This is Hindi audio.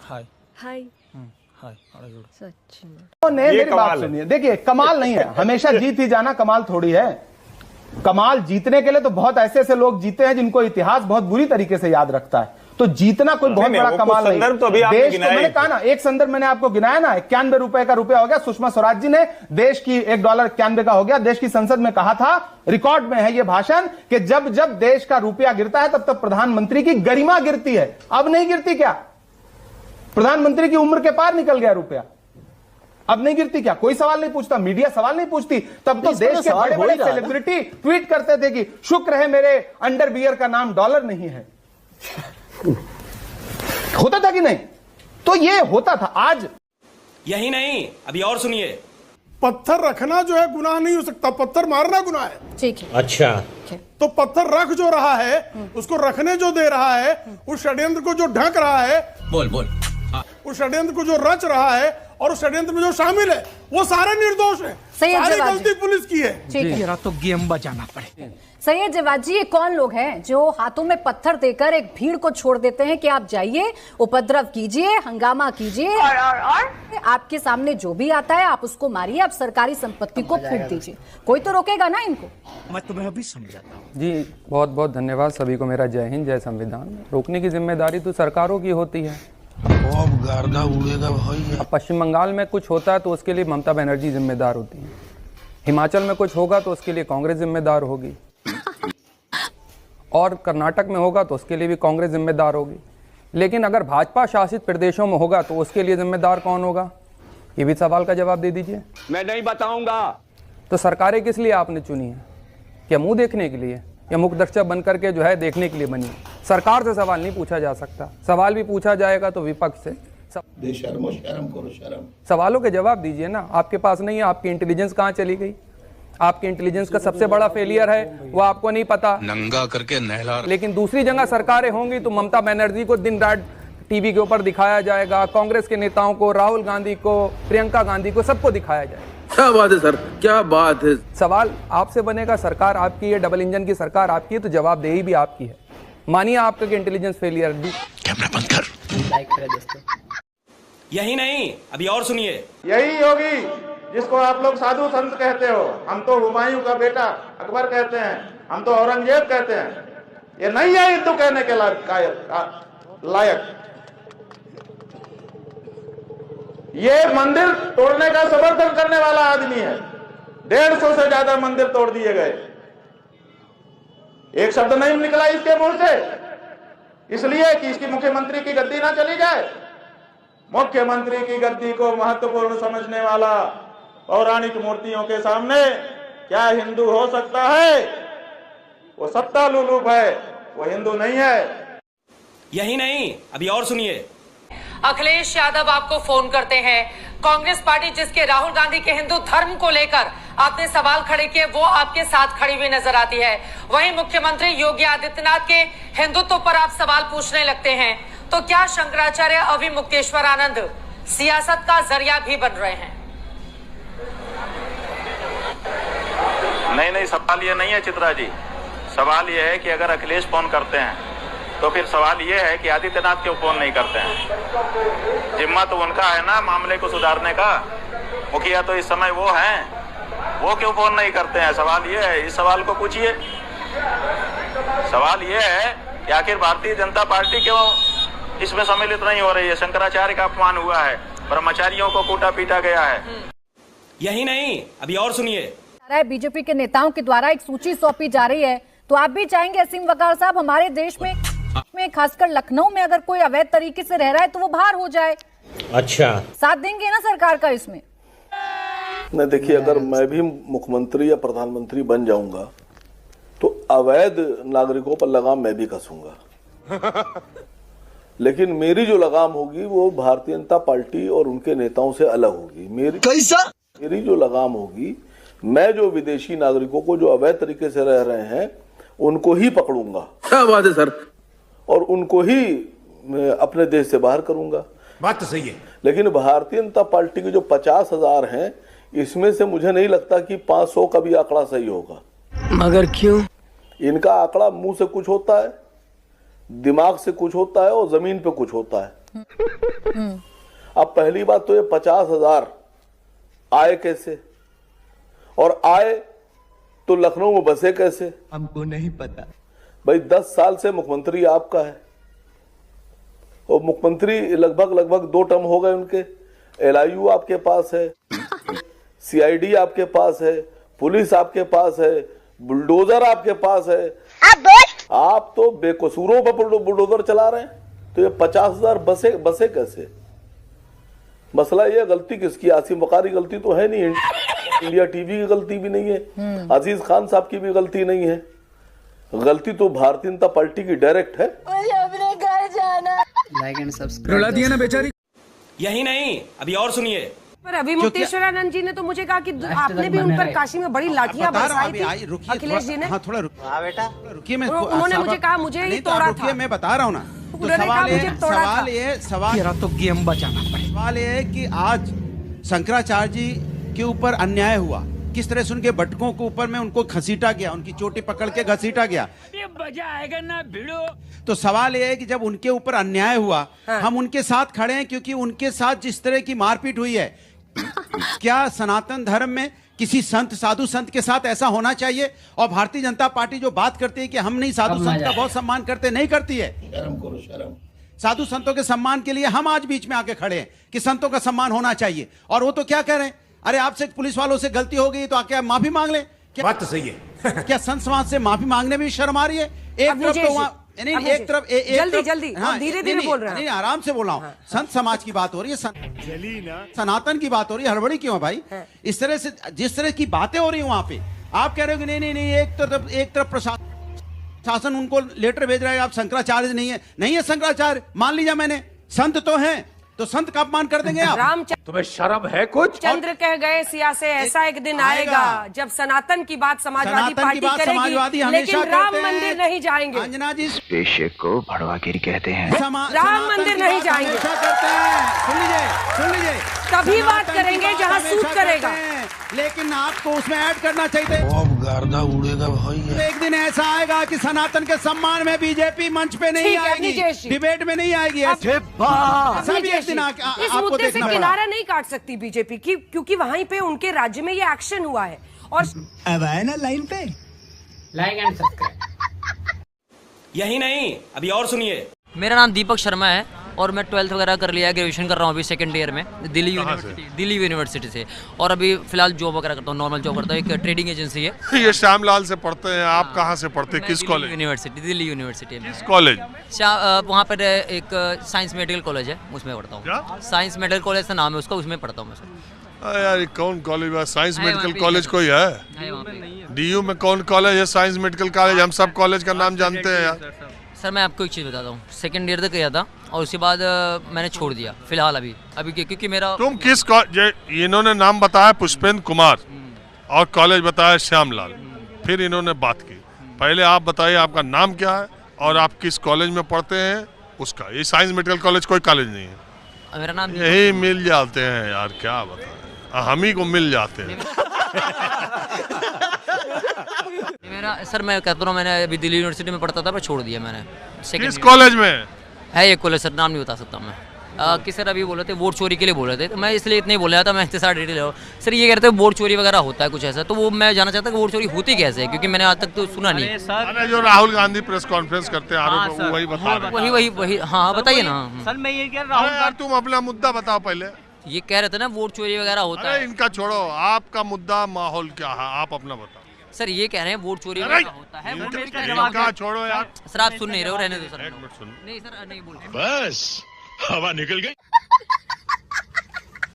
हाय हाय हाय सच में। मेरी बात सुनिए, देखिए कमाल नहीं है, हमेशा जीत ही जाना कमाल थोड़ी है। कमाल जीतने के लिए तो बहुत ऐसे ऐसे लोग जीते हैं जिनको इतिहास बहुत बुरी तरीके से याद रखता है, तो जीतना कोई बहुत बड़ा कमाल नहीं। तो देश को मैंने कहा ना, एक संदर्भ मैंने आपको गिनाया ना, 91 रुपए का रुपया हो गया। सुषमा स्वराज जी ने देश की $1 91 का हो गया, देश की संसद में कहा था, रिकॉर्ड में है ये भाषण, कि जब जब देश का रुपया गिरता है तब तब प्रधानमंत्री की गरिमा गिरती है। अब नहीं गिरती क्या? प्रधानमंत्री की उम्र के पार निकल गया रुपया, अब नहीं गिरती क्या? कोई सवाल नहीं पूछता, मीडिया सवाल नहीं पूछती। तब तो देश के बड़े बड़े सेलिब्रिटी ट्वीट करते थे कि शुक्र है मेरे अंडरवियर का नाम डॉलर नहीं है। होता था कि नहीं? तो ये होता था। आज यही नहीं, अभी और सुनिए। पत्थर रखना जो है गुनाह नहीं हो सकता, पत्थर मारना गुनाह है। ठीक है। अच्छा, तो पत्थर रख जो रहा है, उसको रखने जो दे रहा है, उस षड्यंत्र को जो ढक रहा है, बोल उस षड्यंत्र को जो रच रहा है और उस षड्यंत्र में जो शामिल है, वो सारे निर्दोष है। सारी गलती पुलिस की है। जरा तो गेम बजाना पड़े। सैयद जवाद जी, ये कौन लोग हैं जो हाथों में पत्थर देकर एक भीड़ को छोड़ देते हैं कि आप जाइए, उपद्रव कीजिए, हंगामा कीजिए, और आपके सामने जो भी आता है आप उसको मारिए, आप सरकारी संपत्ति को फूंक दीजिए, कोई तो रोकेगा ना इनको? मैं तुम्हें अभी समझाता हूँ। जी बहुत बहुत धन्यवाद सभी को, मेरा जय हिंद, जय संविधान। रोकने की जिम्मेदारी तो सरकारों की होती है। अब पश्चिम बंगाल में कुछ होता है तो उसके लिए ममता बनर्जी जिम्मेदार होती है, हिमाचल में कुछ होगा तो उसके लिए कांग्रेस जिम्मेदार होगी, और कर्नाटक में होगा तो उसके लिए भी कांग्रेस जिम्मेदार होगी। लेकिन अगर भाजपा शासित प्रदेशों में होगा तो उसके लिए जिम्मेदार कौन होगा? ये भी सवाल का जवाब दे दीजिए। मैं नहीं बताऊंगा। तो सरकारें किस लिए आपने चुनी है? क्या मुंह देखने के लिए, या मुखदर्शक बन करके जो है देखने के लिए बनी? सरकार से सवाल नहीं पूछा जा सकता, सवाल भी पूछा जाएगा तो विपक्ष से। शर्म करो, शर्म। सवालों के जवाब दीजिए ना, आपके पास नहीं है। आपकी इंटेलिजेंस कहाँ चली गई? आपकी इंटेलिजेंस का सबसे बड़ा फेलियर है वो आपको नहीं पता, नंगा करके नहला। लेकिन दूसरी जगह सरकारें होंगी तो ममता बनर्जी को दिन रात टीवी के ऊपर दिखाया जाएगा, कांग्रेस के नेताओं को, राहुल गांधी को, प्रियंका गांधी को, सबको दिखाया जाएगा। क्या बात है सर, क्या बात है। सवाल आपसे बनेगा, सरकार आपकी है, डबल इंजन की सरकार आपकी है, तो जवाबदेही भी आपकी है। मानिए आपका इंटेलिजेंस फेलियर। कैमरा बंद कर। यही नहीं, अभी और सुनिए। यही योगी जिसको आप लोग साधु संत कहते हो, हम तो हुमायूं का बेटा अकबर कहते हैं, हम तो औरंगजेब कहते हैं, ये नहीं है हिंदू कहने के लायक। ये मंदिर तोड़ने का समर्थन करने वाला आदमी है। 150 से ज्यादा मंदिर तोड़ दिए गए, एक शब्द नहीं निकला इसके मुंह से, इसलिए कि इसकी मुख्यमंत्री की गद्दी ना चली जाए। मुख्यमंत्री की गद्दी को महत्वपूर्ण समझने वाला पौराणिक मूर्तियों के सामने क्या हिंदू हो सकता है? वो सत्ता लुलूप है, वो हिंदू नहीं है। यही नहीं, अभी और सुनिए। अखिलेश यादव आपको फोन करते हैं। कांग्रेस पार्टी जिसके राहुल गांधी के हिंदू धर्म को लेकर आपने सवाल खड़े किए, वो आपके साथ खड़ी हुई नजर आती है। वहीं मुख्यमंत्री योगी आदित्यनाथ के हिंदुत्व पर आप सवाल पूछने लगते हैं। तो क्या शंकराचार्य अभिमुक्तेश्वर आनंद सियासत का जरिया भी बन रहे हैं? नहीं, सवाल ये नहीं है चित्रा जी। सवाल ये है कि अगर अखिलेश फोन करते हैं तो फिर सवाल ये है कि आदित्यनाथ क्यों फोन नहीं करते हैं? जिम्मा तो उनका है ना मामले को सुधारने का, मुखिया तो इस समय वो हैं, वो क्यों फोन नहीं करते हैं? सवाल ये है, इस सवाल को पूछिए। सवाल ये है कि आखिर भारतीय जनता पार्टी क्यों इसमें सम्मिलित नहीं हो रही है? शंकराचार्य का अपमान हुआ है, ब्रह्मचारियों को कूटा पीटा गया है। यही नहीं, अभी और सुनिए। बीजेपी के नेताओं के द्वारा एक सूची सौंपी जा रही है, तो आप भी चाहेंगे असीम वकार साहब, हमारे देश में खासकर लखनऊ में अगर कोई अवैध तरीके से रह रहा है तो वो बाहर हो जाए? अच्छा, साथ देंगे ना सरकार का इसमें? नहीं, देखिए, अगर मैं भी मुख्यमंत्री या प्रधानमंत्री बन जाऊंगा तो अवैध नागरिकों पर लगाम मैं भी कसूंगा। लेकिन मेरी जो लगाम होगी वो भारतीय जनता पार्टी और उनके नेताओं से अलग होगी। मेरी जो लगाम होगी, मैं जो विदेशी नागरिकों को जो अवैध तरीके से रह रहे हैं उनको ही पकड़ूंगा। क्या बात है सर। और उनको ही अपने देश से बाहर करूंगा। बात तो सही है। लेकिन भारतीय जनता पार्टी के जो 50,000 हैं, इसमें से मुझे नहीं लगता कि 500 का भी आंकड़ा सही होगा। मगर क्यों? इनका आंकड़ा मुंह से कुछ होता है, दिमाग से कुछ होता है और जमीन पे कुछ होता है। अब पहली बात तो ये 50,000 आए कैसे, और आए तो लखनऊ में बसे कैसे, हमको नहीं पता। भाई 10 साल से मुख्यमंत्री आपका है, और मुख्यमंत्री लगभग 2 टर्म हो गए उनके। LIU आपके पास है, CID आपके पास है, पुलिस आपके पास है, बुलडोजर आपके पास है। आप तो बेकसूरों पर बुलडोजर चला रहे हैं, तो ये 50,000 बसे कैसे? मसला ये गलती किसकी? आसिम वक़ारी गलती तो है नहीं, इंडिया टीवी की गलती भी नहीं है, अजीज खान साहब की भी गलती नहीं है, गलती तो भारतीय जनता पार्टी की डायरेक्ट है। मुझे अपने घर जाना। लाइक एंड सब्सक्राइब रुला दिया ना बेचारी। यही नहीं, अभी और सुनिए। पर अभी मुक्तेश्वरानंद जी ने तो मुझे कहा कि आपने भी उन पर काशी में बड़ी लाठियां बरसाई थी। अखिलेश जी ने थोड़ा रुकिए, मैं उन्होंने मुझे कहा मुझे ही तोड़ा था। मैं बता रहा हूँ ना, तो सवाल तो गेम बचाना पड़ेगा। सवाल ये है कि आज शंकराचार्य जी के ऊपर अन्याय हुआ, किस तरह से उनके बटकों के ऊपर में उनको घसीटा गया, उनकी चोटी पकड़ के घसीटा गया। ये मजा आएगा ना भिड़ो। तो सवाल ये है कि जब उनके ऊपर अन्याय हुआ, हम उनके साथ खड़े हैं, क्योंकि उनके साथ जिस तरह की मारपीट हुई है, क्या सनातन धर्म में किसी संत, साधु संत के साथ ऐसा होना चाहिए? और भारतीय जनता पार्टी जो बात करती है कि हम नहीं साधु संत का बहुत सम्मान करते, नहीं करती है। शर्म करो, शर्म। साधु संतों के सम्मान के लिए हम आज बीच में आके खड़े हैं कि संतों का सम्मान होना चाहिए, और वो तो क्या कह रहे हैं, अरे आपसे पुलिस वालों से गलती हो गई तो आके आप माफी मांग लें। बात तो सही है। क्या संत समाज से माफी मांगने में शर्म आ रही है? एक तरफ तो वहाँ एक तरफ जल्दी धीरे बोल रहे हैं। नहीं, आराम से बोल रहा हूँ। संत समाज की बात हो रही है, सनातन की बात हो रही है, हड़बड़ी क्यों है भाई? इस तरह से जिस तरह की बातें हो रही है वहां पे, आप कह रहे हो कि नहीं, एक तरफ प्रशासन उनको लेटर भेज रहा है, आप शंकराचार्य नहीं है शंकराचार्य, मान लीजिए मैंने, संत तो हैं, तो संत का अपमान कर देंगे आप? तुम्हें शर्म है कुछ? चंद्र कह गए सिया से ऐसा एक दिन आएगा जब सनातन की बात समाजवादी पार्टी करेगी, लेकिन राम मंदिर नहीं जाएंगे। अंजना जी, पेशे को भड़वागिरी कहते हैं। राम मंदिर नहीं जाएंगे। सुन लीजिए, तभी बात करेंगे जहाँ सूट करेगा। लेकिन आपको उसमें ऐड करना चाहिए। गर्दा उड़ेगा भाई। एक दिन ऐसा आएगा कि सनातन के सम्मान में बीजेपी मंच पे नहीं आएगी, डिबेट में नहीं आएगी। इस मुद्दे से किनारा नहीं काट सकती बीजेपी की, क्योंकि वहीं पे उनके राज्य में ये एक्शन हुआ है। और अब आए ना लाइन पे, लाइक एंड सब्सक्राइब। यही नहीं, अभी और सुनिए। मेरा नाम दीपक शर्मा है और मैं 12th वगैरह कर लिया है, ग्रेजुएशन कर रहा हूँ अभी 2nd ईयर में दिल्ली यूनिवर्सिटी से, और अभी फिलहाल जॉब वगैरह करता हूँ, नॉर्मल जॉब करता हूँ, एक ट्रेडिंग एजेंसी है। ये श्यामलाल से पढ़ते हैं आप? कहाँ से पढ़ते हैं, किस कॉलेज? यूनिवर्सिटी, दिल्ली यूनिवर्सिटी में। किस कॉलेज? वहाँ पर एक साइंस मेडिकल कॉलेज है, उसमें पढ़ता हूँ। साइंस मेडिकल कॉलेज का नाम है उसका, उसमें पढ़ता हूँ मैं। यार कौन कॉलेज है? साइंस मेडिकल कॉलेज कोई है? DU में कौन कॉलेज है? साइंस मेडिकल कॉलेज, हम सब कॉलेज का नाम जानते हैं यार। सर मैं आपको एक चीज़ बताता हूँ, 2nd ईयर तक गया था और उसके बाद मैंने छोड़ दिया फिलहाल अभी क्योंकि मेरा। तुम किस इन्होंने नाम बताया पुष्पेंद्र कुमार और कॉलेज बताया श्यामलाल, फिर इन्होंने बात की। पहले आप बताइए आपका नाम क्या है और आप किस कॉलेज में पढ़ते हैं उसका। ये साइंस मेडिकल कॉलेज कोई कॉलेज नहीं है। मेरा नाम यही मिल जाते हैं यार, क्या बताएं, हम ही को मिल जाते हैं। मेरा सर मैं कहता हूँ, मैंने अभी दिल्ली यूनिवर्सिटी में पढ़ता था, मैं छोड़ दिया मैंने। किस कॉलेज में है ये कॉलेज? सर नाम नहीं बता सकता मैं। कि सर अभी बोल रहे थे वोट चोरी के लिए बोल रहे थे, तो मैं इसलिए इतने बोल रहा था, मैं इतने सारे डिटेल हो। सर ये कह रहे थे वोट चोरी वगैरह होता है कुछ ऐसा, तो वो मैं जानना चाहता कि वोट चोरी होती कैसे है, क्योंकि मैंने आज तक तो सुना नहीं। अरे जो राहुल गांधी प्रेस कॉन्फ्रेंस करते हैं वही बता रहे। वही हाँ बताइए ना सर। मैं ये कह रहा हूँ यार, तुम अपना मुद्दा बताओ पहले। ये कह रहे थे ना वोट चोरी वगैरह होता है। इनका छोड़ो, आपका मुद्दा माहौल क्या है, आप अपना बताओ। सर ये कह रहे हैं वोट चोरी होता है। इनका छोड़ो यार। सर आप सुन नहीं रहे हो, रहने दो सर। एक मिनट सुन। नहीं सर नहीं बोल। बस हवा निकल गई।